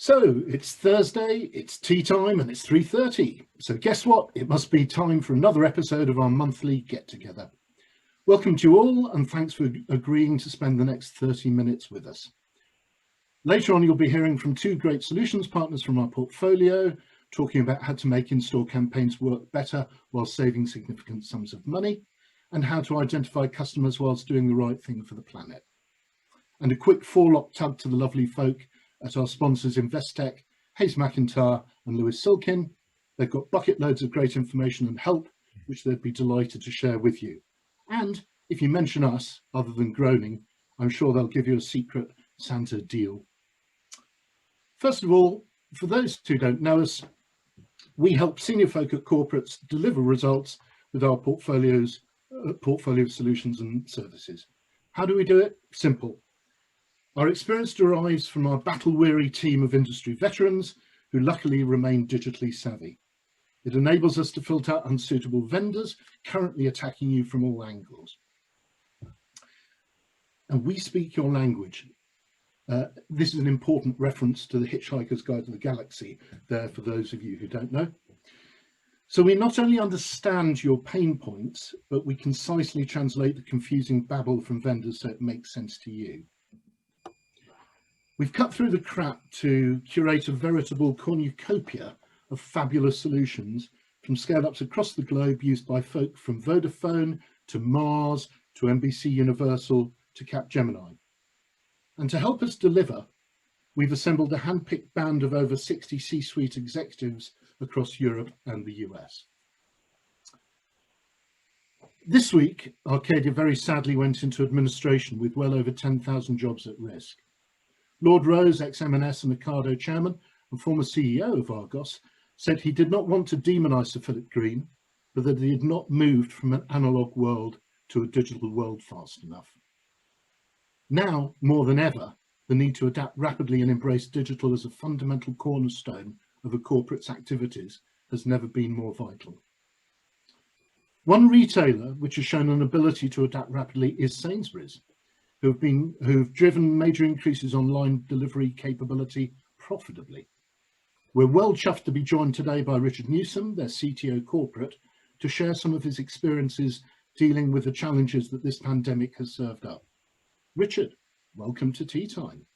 So it's Thursday, it's tea time, and it's 3:30. So guess what? It must be time for another episode of our monthly get-together. Welcome to you all, and thanks for agreeing to spend the next 30 minutes with us. Later on, you'll be hearing from two great solutions partners from our portfolio, talking about how to make in-store campaigns work better while saving significant sums of money, and how to identify customers whilst doing the right thing for the planet. And a quick forelock tug to the lovely folk at our sponsors Investec, Hayes McIntyre and Lewis Silkin. They've got bucket loads of great information and help, which they'd be delighted to share with you. And if you mention us, other than groaning, I'm sure they'll give you a secret Santa deal. First of all, for those who don't know us, we help senior folk at corporates deliver results with our portfolio of solutions and services. How do we do it? Simple. Our experience derives from our battle-weary team of industry veterans who luckily remain digitally savvy. It enables us to filter out unsuitable vendors currently attacking you from all angles. And we speak your language. This is an important reference to the Hitchhiker's Guide to the Galaxy there for those of you who don't know. So we not only understand your pain points, but we concisely translate the confusing babble from vendors so it makes sense to you. We've cut through the crap to curate a veritable cornucopia of fabulous solutions from scale-ups across the globe used by folk from Vodafone to Mars to NBC Universal to Capgemini. And to help us deliver, we've assembled a hand-picked band of over 60 C-suite executives across Europe and the US. This week, Arcadia very sadly went into administration with well over 10,000 jobs at risk. Lord Rose, ex-M&S and Ocado chairman and former CEO of Argos, said he did not want to demonise Sir Philip Green, but that he had not moved from an analogue world to a digital world fast enough. Now, more than ever, the need to adapt rapidly and embrace digital as a fundamental cornerstone of a corporate's activities has never been more vital. One retailer which has shown an ability to adapt rapidly is Sainsbury's, who've driven major increases online delivery capability profitably. We're well chuffed to be joined today by Richard Newsome, their CTO corporate, to share some of his experiences dealing with the challenges that this pandemic has served up. Richard, welcome to Tea Time.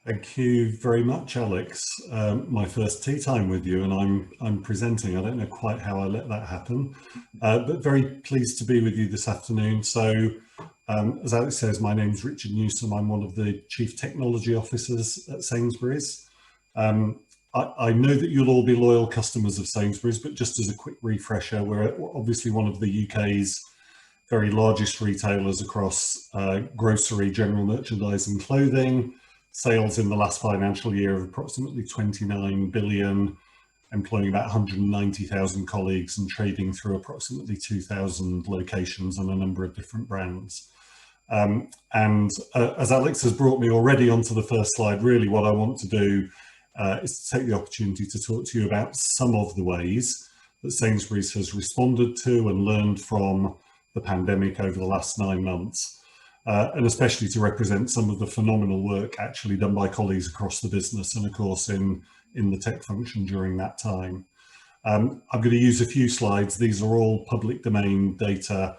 Thank you very much, Alex. My first tea time with you, and I'm presenting. I don't know quite how I let that happen, but very pleased to be with you this afternoon. So, as Alex says, my name's Richard Newsome. I'm one of the Chief Technology Officers at Sainsbury's. I know that you'll all be loyal customers of Sainsbury's, but just as a quick refresher, we're obviously one of the UK's very largest retailers across grocery, general merchandise and clothing. Sales in the last financial year of approximately 29 billion, employing about 190,000 colleagues and trading through approximately 2,000 locations and a number of different brands. As Alex has brought me already onto the first slide, really what I want to do is to take the opportunity to talk to you about some of the ways that Sainsbury's has responded to and learned from the pandemic over the last 9 months. And especially to represent some of the phenomenal work actually done by colleagues across the business and of course in the tech function during that time. I'm going to use a few slides. These are all public domain data,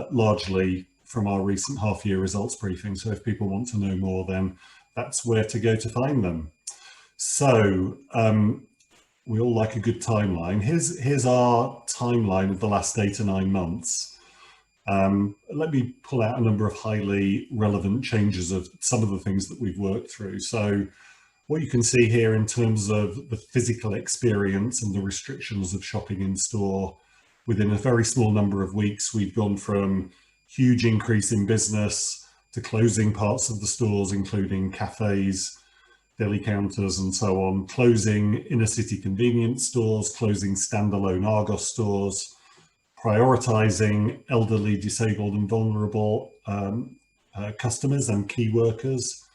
largely from our recent half-year results briefing. So if people want to know more, then that's where to go to find them. So we all like a good timeline. Here's our timeline of the last 8 to 9 months. Let me pull out a number of highly relevant changes of some of the things that we've worked through. So what you can see here in terms of the physical experience and the restrictions of shopping in store, within a very small number of weeks, we've gone from huge increase in business to closing parts of the stores, including cafes, deli counters and so on, closing inner city convenience stores, closing standalone Argos stores, prioritizing elderly, disabled and vulnerable customers and key workers,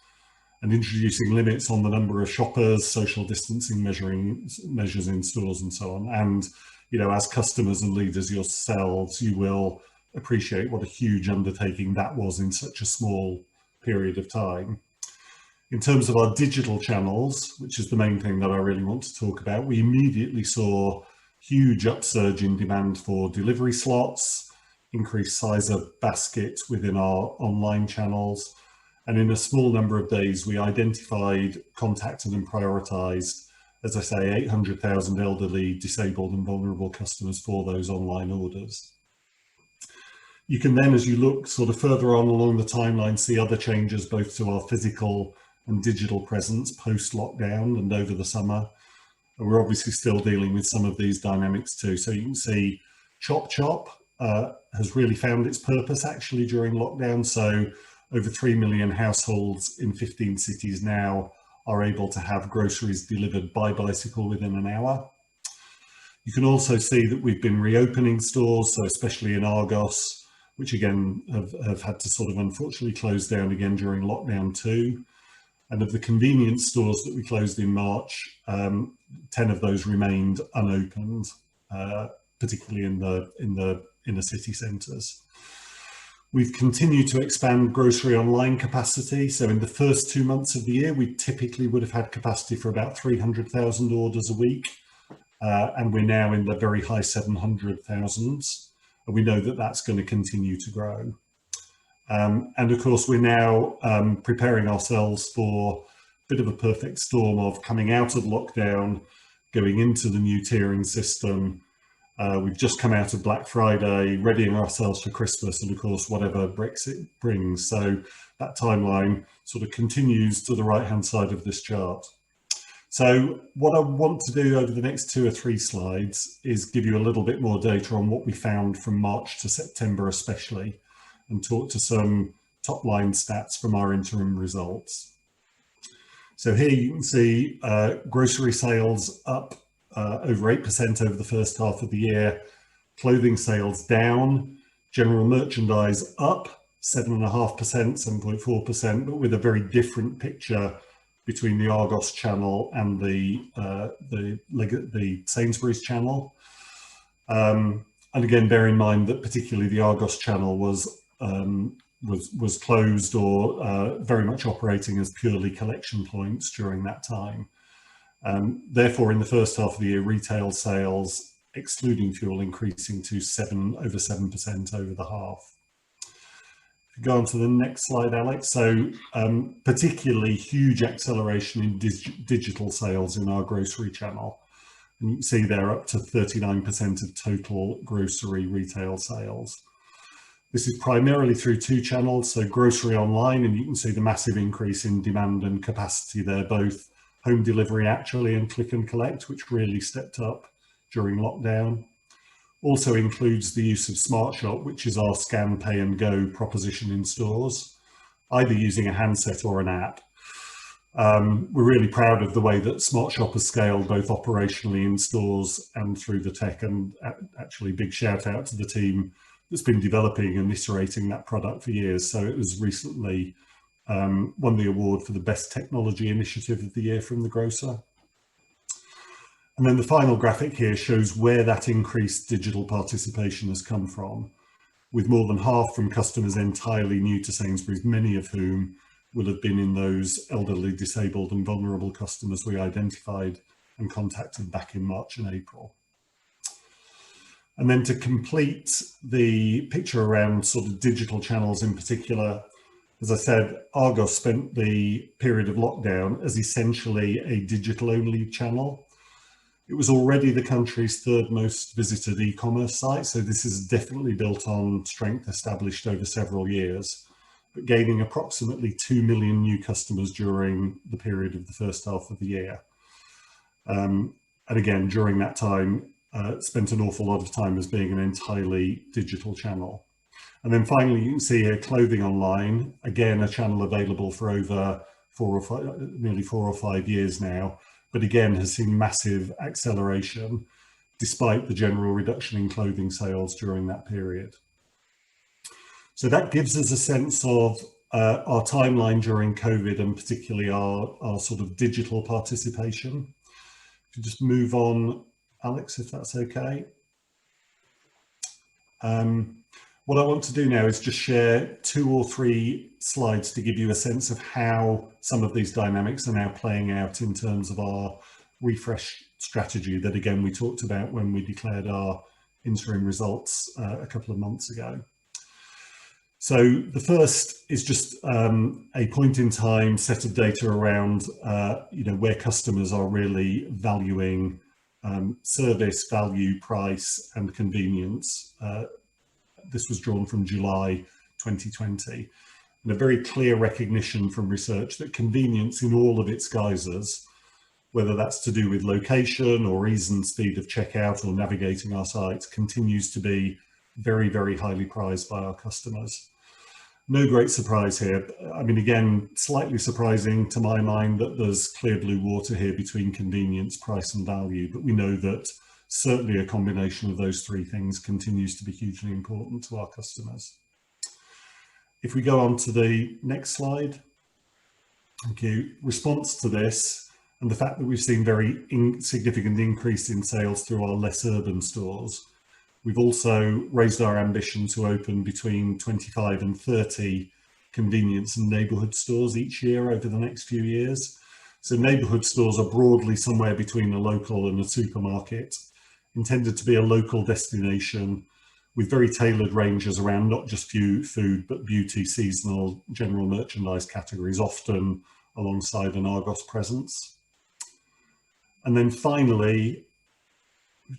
and introducing limits on the number of shoppers, social distancing measures in stores and so on. And, you know, as customers and leaders yourselves, you will appreciate what a huge undertaking that was in such a small period of time. In terms of our digital channels, which is the main thing that I really want to talk about, we immediately saw huge upsurge in demand for delivery slots, increased size of basket within our online channels, and in a small number of days we identified, contacted and prioritised, as I say, 800,000 elderly, disabled and vulnerable customers for those online orders. You can then, as you look sort of further on along the timeline, see other changes both to our physical and digital presence post-lockdown and over the summer. And we're obviously still dealing with some of these dynamics too. So you can see Chop Chop has really found its purpose actually during lockdown. So over 3 million households in 15 cities now are able to have groceries delivered by bicycle within an hour. You can also see that we've been reopening stores, so especially in Argos, which again have had to sort of unfortunately close down again during lockdown too. And of the convenience stores that we closed in March, 10 of those remained unopened, particularly in the inner city centres. We've continued to expand grocery online capacity. So in the first 2 months of the year, we typically would have had capacity for about 300,000 orders a week. And we're now in the very high 700,000s. And we know that that's going to continue to grow. And of course, we're now preparing ourselves for a bit of a perfect storm of coming out of lockdown, going into the new tiering system. We've just come out of Black Friday, readying ourselves for Christmas and of course, whatever Brexit brings. So that timeline sort of continues to the right-hand side of this chart. So what I want to do over the next 2 or 3 slides is give you a little bit more data on what we found from March to September especially, and talk to some top line stats from our interim results. So here you can see grocery sales up over 8% over the first half of the year, clothing sales down, general merchandise up 7.5%, 7.4%, but with a very different picture between the Argos channel and the Sainsbury's channel. And again, bear in mind that particularly the Argos channel was closed or very much operating as purely collection points during that time. Therefore, in the first half of the year, retail sales, excluding fuel, increasing to over 7% over the half. If you go on to the next slide, Alex. So particularly huge acceleration in digital sales in our grocery channel. And you can see they're up to 39% of total grocery retail sales. This is primarily through 2 channels, so grocery online, and you can see the massive increase in demand and capacity there, both home delivery actually and click and collect, which really stepped up during lockdown. Also includes the use of Smart Shop, which is our scan, pay and go proposition in stores, either using a handset or an app. We're really proud of the way that Smart Shop has scaled both operationally in stores and through the tech, and actually big shout out to the team that's been developing and iterating that product for years. So it was recently won the award for the best technology initiative of the year from the grocer. And then the final graphic here shows where that increased digital participation has come from, with more than half from customers entirely new to Sainsbury's, many of whom will have been in those elderly, disabled and vulnerable customers we identified and contacted back in March and April. And then to complete the picture around sort of digital channels in particular, as I said, Argos spent the period of lockdown as essentially a digital-only channel. It was already the country's 3rd most visited e-commerce site, so this is definitely built on strength established over several years, but gaining approximately 2 million new customers during the period of the first half of the year. And again, during that time, spent an awful lot of time as being an entirely digital channel. And then finally, you can see here clothing online, again, a channel available for over nearly 4 or 5 years now, but again has seen massive acceleration despite the general reduction in clothing sales during that period. So that gives us a sense of our timeline during COVID and particularly our sort of digital participation. If you just move on, Alex, if that's okay. What I want to do now is just share 2 or 3 slides to give you a sense of how some of these dynamics are now playing out in terms of our refresh strategy that, again, we talked about when we declared our interim results a couple of months ago. So the first is just a point in time set of data around where customers are really valuing service, value, price and convenience. This was drawn from July 2020, and a very clear recognition from research that convenience in all of its guises, whether that's to do with location or ease and speed of checkout or navigating our sites, continues to be very, very highly prized by our customers. No great surprise here. I mean, again, slightly surprising to my mind that there's clear blue water here between convenience, price and value, but we know that certainly a combination of those 3 things continues to be hugely important to our customers. If we go on to the next slide, thank you. Response to this and the fact that we've seen very significant increase in sales through our less urban stores. We've also raised our ambition to open between 25 and 30 convenience and neighbourhood stores each year over the next few years. So neighbourhood stores are broadly somewhere between a local and a supermarket, intended to be a local destination with very tailored ranges around not just food, but beauty, seasonal, general merchandise categories, often alongside an Argos presence. And then finally,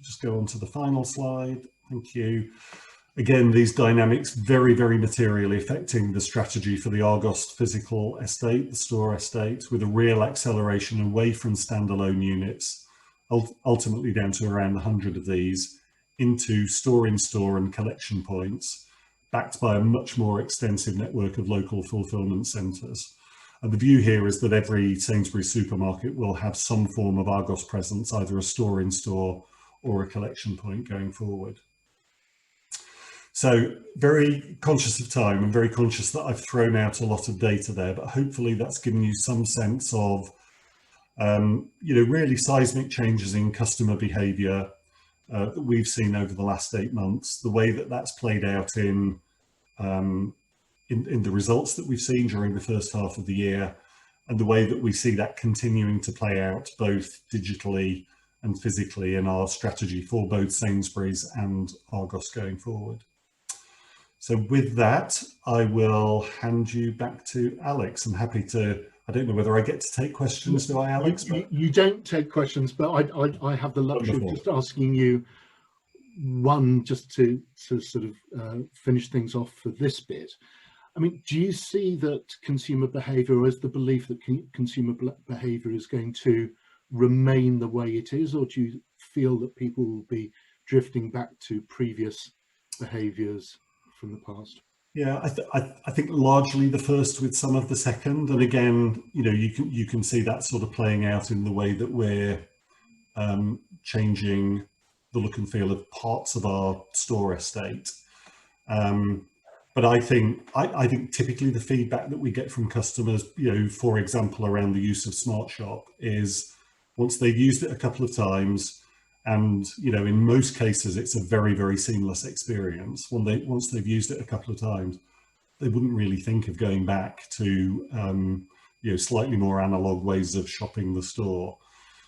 just go on to the final slide. Thank you. Again, these dynamics very, very materially affecting the strategy for the Argos physical estate, the store estate, with a real acceleration away from standalone units, ultimately down to around 100 of these, into store-in-store and collection points, backed by a much more extensive network of local fulfillment centres. And the view here is that every Sainsbury's supermarket will have some form of Argos presence, either a store-in-store or a collection point going forward. So very conscious of time and very conscious that I've thrown out a lot of data there, but hopefully that's given you some sense of, really seismic changes in customer behaviour that we've seen over the last 8 months, the way that that's played out in the results that we've seen during the first half of the year, and the way that we see that continuing to play out both digitally and physically in our strategy for both Sainsbury's and Argos going forward. So with that, I will hand you back to Alex. I'm happy to, I don't know whether I get to take questions, do I, Alex? You don't take questions, but I have the luxury of just asking you one, just to sort of finish things off for this bit. I mean, do you see that consumer behaviour, or is the belief that consumer behaviour is going to remain the way it is, or do you feel that people will be drifting back to previous behaviours from the past? Yeah, I think largely the first with some of the second, and again, you can see that sort of playing out in the way that we're changing the look and feel of parts of our store estate. But I think typically the feedback that we get from customers, for example, around the use of Smart Shop is once they've used it a couple of times, and in most cases it's a very, very seamless experience. Once they've used it a couple of times, they wouldn't really think of going back to slightly more analog ways of shopping the store.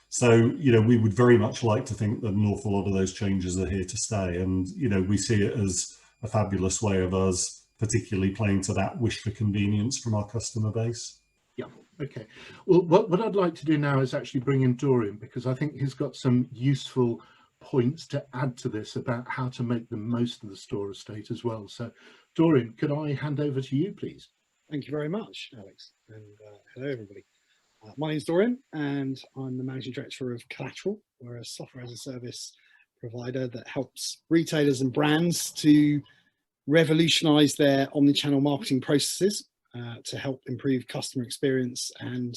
So we would very much like to think that an awful lot of those changes are here to stay, and we see it as a fabulous way of us particularly playing to that wish for convenience from our customer base. Yeah, okay. Well, what I'd like to do now is actually bring in Dorian, because I think he's got some useful points to add to this about how to make the most of the store estate as well. So Dorian, could I hand over to you, please? Thank you very much, Alex, and hello everybody. My name's Dorian and I'm the Managing Director of Colateral. We're a software as a service provider that helps retailers and brands to revolutionise their omnichannel marketing processes to help improve customer experience and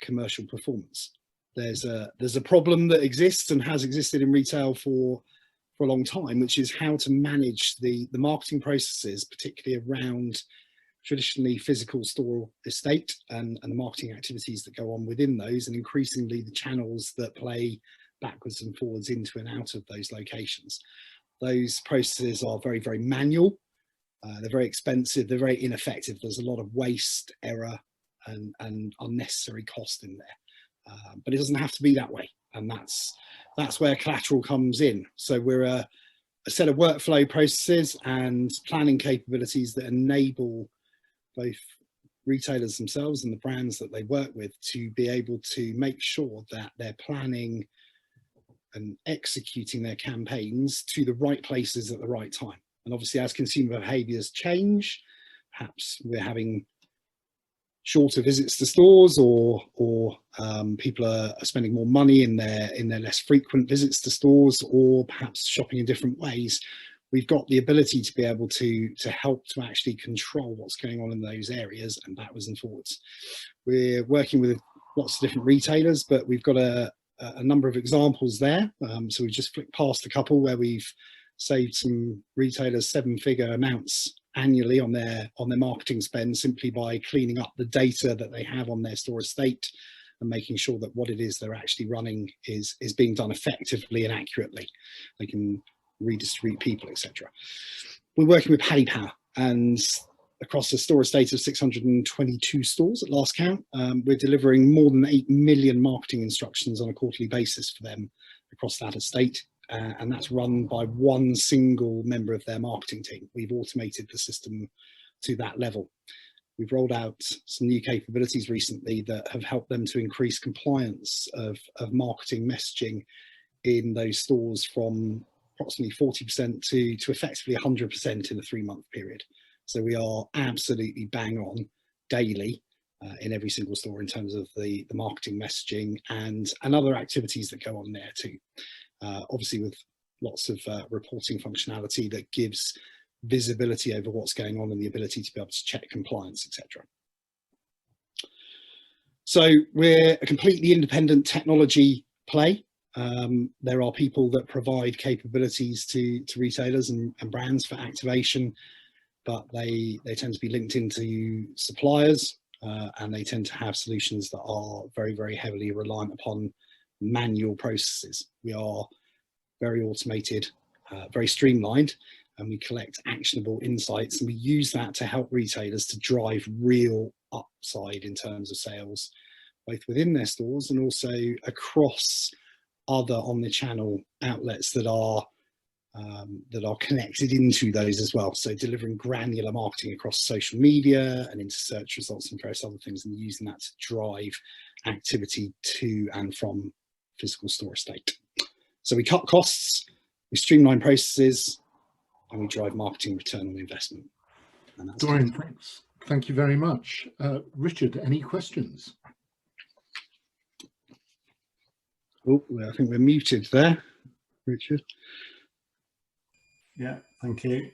commercial performance. There's a problem that exists and has existed in retail for a long time, which is how to manage the marketing processes, particularly around traditionally physical store estate and the marketing activities that go on within those, and increasingly the channels that play backwards and forwards into and out of those locations. Those processes are very, very manual. They're very expensive, they're very ineffective. There's a lot of waste, error, and unnecessary cost in there. But it doesn't have to be that way. And that's where Colateral comes in. So we're a set of workflow processes and planning capabilities that enable both retailers themselves and the brands that they work with to be able to make sure that they're planning and executing their campaigns to the right places at the right time. And obviously, as consumer behaviours change, perhaps we're having shorter visits to stores, or people are spending more money in their less frequent visits to stores, or perhaps shopping in different ways. We've got the ability to be able to help to actually control what's going on in those areas and backwards and forwards. We're working with lots of different retailers, but we've got a number of examples there. So we just flicked past a couple where we've saved some retailers 7-figure amounts annually on their marketing spend, simply by cleaning up the data that they have on their store estate and making sure that what it is they're actually running is being done effectively and accurately. They can redistribute people, etc. We're working with Paddy Power, and across a store estate of 622 stores at last count, we're delivering more than 8 million marketing instructions on a quarterly basis for them across that estate. And that's run by one single member of their marketing team. We've automated the system to that level. We've rolled out some new capabilities recently that have helped them to increase compliance of marketing messaging in those stores from approximately 40% to effectively 100% in a 3-month period. So we are absolutely bang on daily in every single store in terms of the marketing messaging and other activities that go on there too. Obviously with lots of reporting functionality that gives visibility over what's going on and the ability to be able to check compliance, etc. So we're a completely independent technology play. There are people that provide capabilities to retailers and brands for activation, but they tend to be linked into suppliers, and they tend to have solutions that are very, very heavily reliant upon manual processes. We are very automated, very streamlined, and we collect actionable insights, and we use that to help retailers to drive real upside in terms of sales, both within their stores and also across other omnichannel outlets that are connected into those as well. So delivering granular marketing across social media and into search results and various other things, and using that to drive activity to and from physical store estate. So we cut costs, we streamline processes, and we drive marketing return on investment. Dorian, thanks. Thank you very much. Richard, any questions? Oh, I think we're muted there, Richard. Yeah, thank you.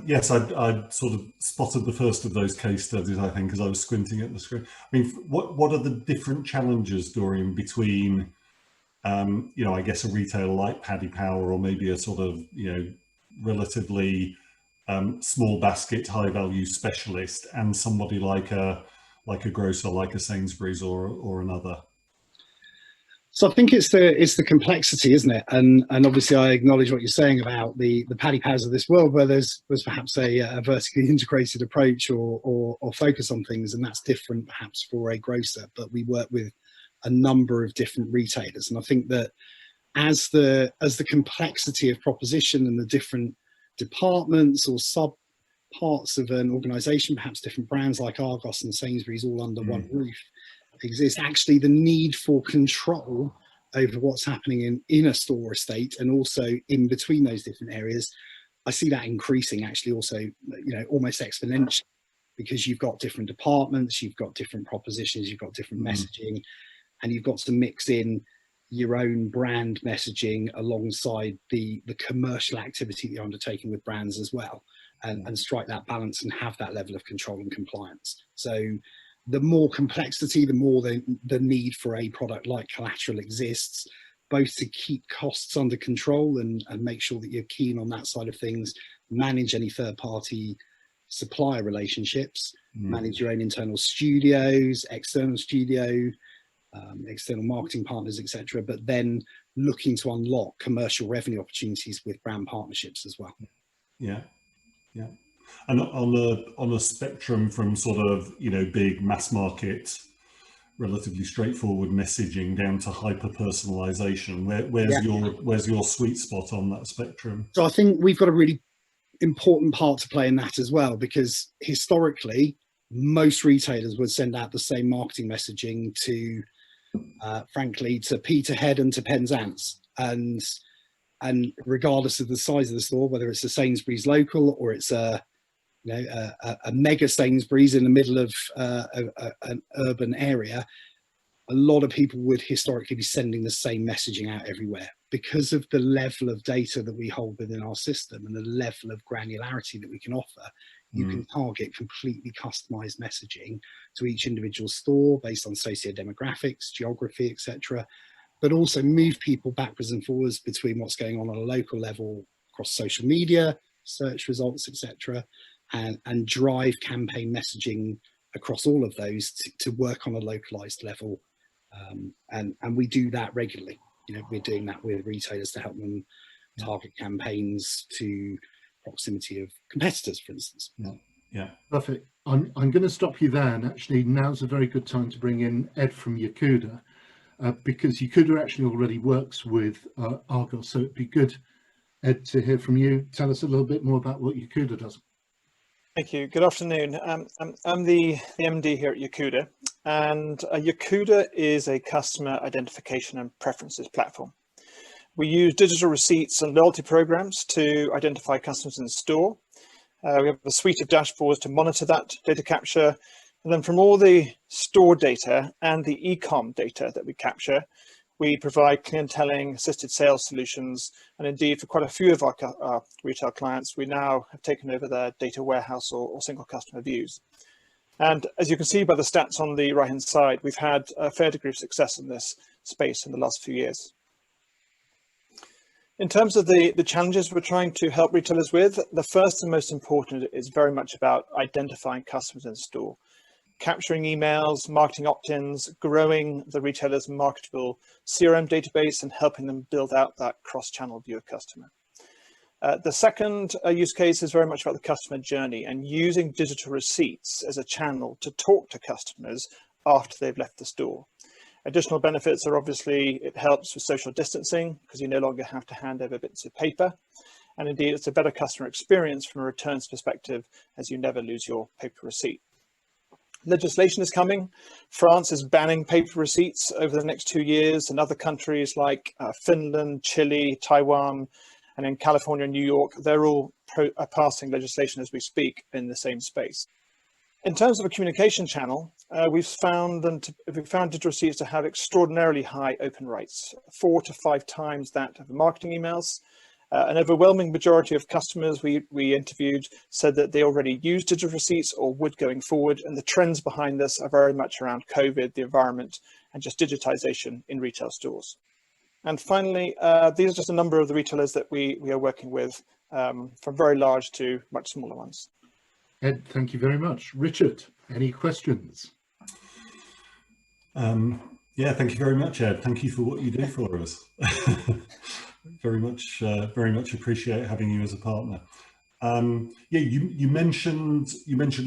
Yes, I sort of spotted the first of those case studies, I think, as I was squinting at the screen. I mean, what are the different challenges, Dorian, between, I guess a retailer like Paddy Power, or maybe a sort of, relatively small basket, high value specialist, and somebody like a grocer, like a Sainsbury's or another? So I think it's the complexity, isn't it? And obviously I acknowledge what you're saying about the Paddy Powers of this world, where there's perhaps a vertically integrated approach or focus on things, and that's different perhaps for a grocer. But we work with a number of different retailers, and I think that as the complexity of proposition and the different departments or sub parts of an organization, perhaps different brands like Argos and Sainsbury's all under one roof exist, actually the need for control over what's happening in a store estate and also in between those different areas, I see that increasing actually also, almost exponentially, because you've got different departments, you've got different propositions, you've got different messaging, and you've got to mix in your own brand messaging alongside the commercial activity that you're undertaking with brands as well, and strike that balance and have that level of control and compliance. So the more complexity, the more the need for a product like Colateral exists, both to keep costs under control and make sure that you're keen on that side of things, manage any third-party supplier relationships, manage your own internal studios, external studio, external marketing partners, etc. But then looking to unlock commercial revenue opportunities with brand partnerships as well. Yeah. And on a spectrum from sort of, you know, big mass market, relatively straightforward messaging down to hyper personalization, where's your sweet spot on that spectrum? So I think we've got a really important part to play in that as well, because historically most retailers would send out the same marketing messaging to frankly to Peterhead and to Penzance, and regardless of the size of the store, whether it's a Sainsbury's local or it's a mega Sainsbury's in the middle of an urban area, a lot of people would historically be sending the same messaging out everywhere. Because of the level of data that we hold within our system and the level of granularity that we can offer, you can target completely customized messaging to each individual store based on socio-demographics, geography, etc., but also move people backwards and forwards between what's going on a local level across social media, search results, etc., and drive campaign messaging across all of those to work on a localized level. And we do that regularly. You know, we're doing that with retailers to help them target campaigns to proximity of competitors, for instance. Yeah. Perfect. I'm going to stop you there, and actually now's a very good time to bring in Ed from Yocuda, because Yocuda actually already works with Argos, so it'd be good, Ed, to hear from you. Tell us a little bit more about what Yocuda does. Thank you. Good afternoon. I'm the MD here at Yocuda, and Yocuda is a customer identification and preferences platform. We use digital receipts and loyalty programs to identify customers in the store. We have a suite of dashboards to monitor that data capture. And then from all the store data and the e-com data that we capture, we provide clienteling, assisted sales solutions. And indeed, for quite a few of our retail clients, we now have taken over their data warehouse or single customer views. And as you can see by the stats on the right-hand side, we've had a fair degree of success in this space in the last few years. In terms of the challenges we're trying to help retailers with, the first and most important is very much about identifying customers in store, capturing emails, marketing opt-ins, growing the retailer's marketable CRM database, and helping them build out that cross-channel view of customer. The second use case is very much about the customer journey and using digital receipts as a channel to talk to customers after they've left the store. Additional benefits are obviously it helps with social distancing because you no longer have to hand over bits of paper. And indeed, it's a better customer experience from a returns perspective as you never lose your paper receipt. Legislation is coming. France is banning paper receipts over the next 2 years, and other countries like Finland, Chile, Taiwan, and in California and New York, they're all passing legislation as we speak in the same space. In terms of a communication channel, we've found digital receipts to have extraordinarily high open rates, 4 to 5 times that of marketing emails. An overwhelming majority of customers we interviewed said that they already use digital receipts or would going forward, and the trends behind this are very much around COVID, the environment, and just digitization in retail stores. And finally, these are just a number of the retailers that we are working with, from very large to much smaller ones. Ed, thank you very much. Richard, any questions? Yeah, thank you very much, Ed. Thank you for what you do for us. Very much appreciate having you as a partner. Yeah, you mentioned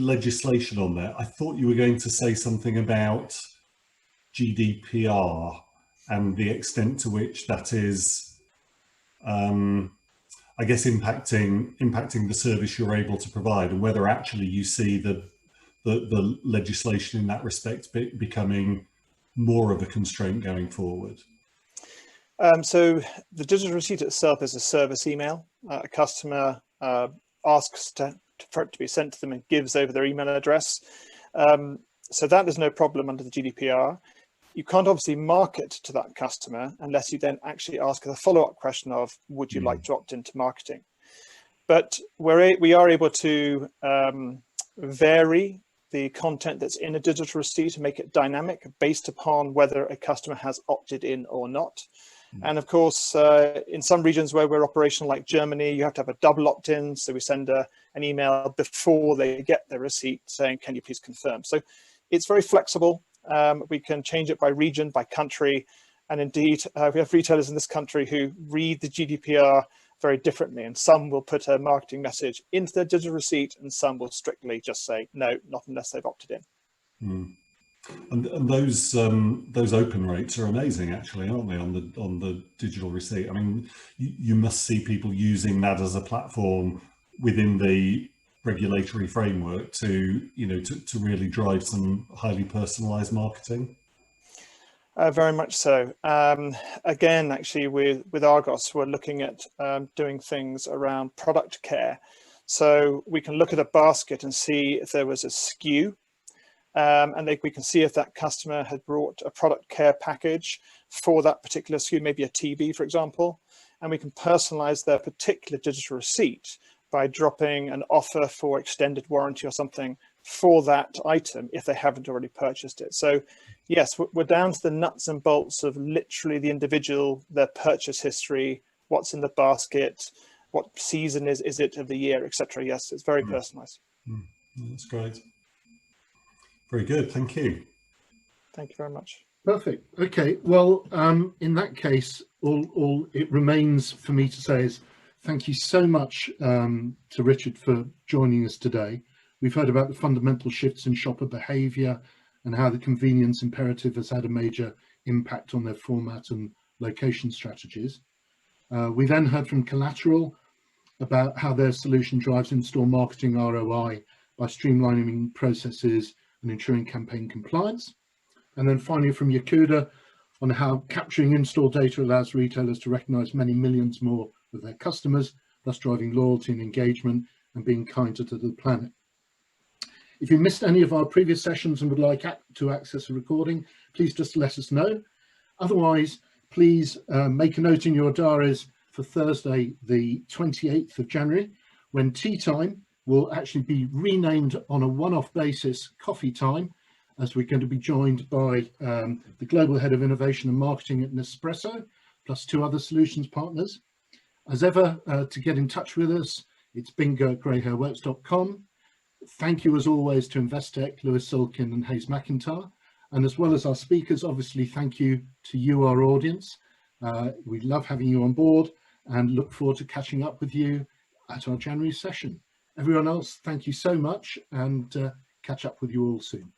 legislation on there. I thought you were going to say something about GDPR and the extent to which that is, I guess, impacting the service you're able to provide, and whether actually you see the legislation in that respect becoming more of a constraint going forward. So the digital receipt itself is a service email. A customer asks for it to be sent to them and gives over their email address. So that is no problem under the GDPR. You can't obviously market to that customer unless you then actually ask the follow-up question of, would you like to opt into marketing? But we are able to vary the content that's in a digital receipt and make it dynamic based upon whether a customer has opted in or not. And of course, in some regions where we're operational, like Germany, you have to have a double opt-in. So we send an email before they get their receipt saying, can you please confirm? So it's very flexible. We can change it by region, by country. And indeed, we have retailers in this country who read the GDPR very differently, and some will put a marketing message into their digital receipt, and some will strictly just say no, not unless they've opted in. Mm. And those open rates are amazing, actually, aren't they, on the digital receipt? I mean, you must see people using that as a platform within the regulatory framework to to really drive some highly personalised marketing. Very much so. Again, actually, with Argos, we're looking at doing things around product care. So we can look at a basket and see if there was a SKU, and we can see if that customer had brought a product care package for that particular SKU, maybe a TB, for example, and we can personalize their particular digital receipt by dropping an offer for extended warranty or something for that item if they haven't already purchased it. So yes, we're down to the nuts and bolts of literally the individual, their purchase history, what's in the basket, what season is it of the year, etc. Yes, it's very personalized. That's great. Very good, thank you. Thank you very much. Perfect. Okay, well, in that case, all it remains for me to say is thank you so much to Richard for joining us today. We've heard about the fundamental shifts in shopper behaviour and how the convenience imperative has had a major impact on their format and location strategies. We then heard from Colateral about how their solution drives in-store marketing ROI by streamlining processes and ensuring campaign compliance. And then finally from Yocuda on how capturing in-store data allows retailers to recognise many millions more of their customers, thus driving loyalty and engagement and being kinder to the planet. If you missed any of our previous sessions and would like to access a recording, please just let us know. Otherwise, please make a note in your diaries for Thursday, the 28th of January, when Tea Time will actually be renamed on a one-off basis Coffee Time, as we're going to be joined by the Global Head of Innovation and Marketing at Nespresso, plus 2 other solutions partners. As ever, to get in touch with us, it's bingo@greyhairworks.com. Thank you, as always, to Investec, Lewis Silkin and Hayes McIntyre. And as well as our speakers, obviously, thank you to you, our audience. We love having you on board and look forward to catching up with you at our January session. Everyone else, thank you so much, and catch up with you all soon.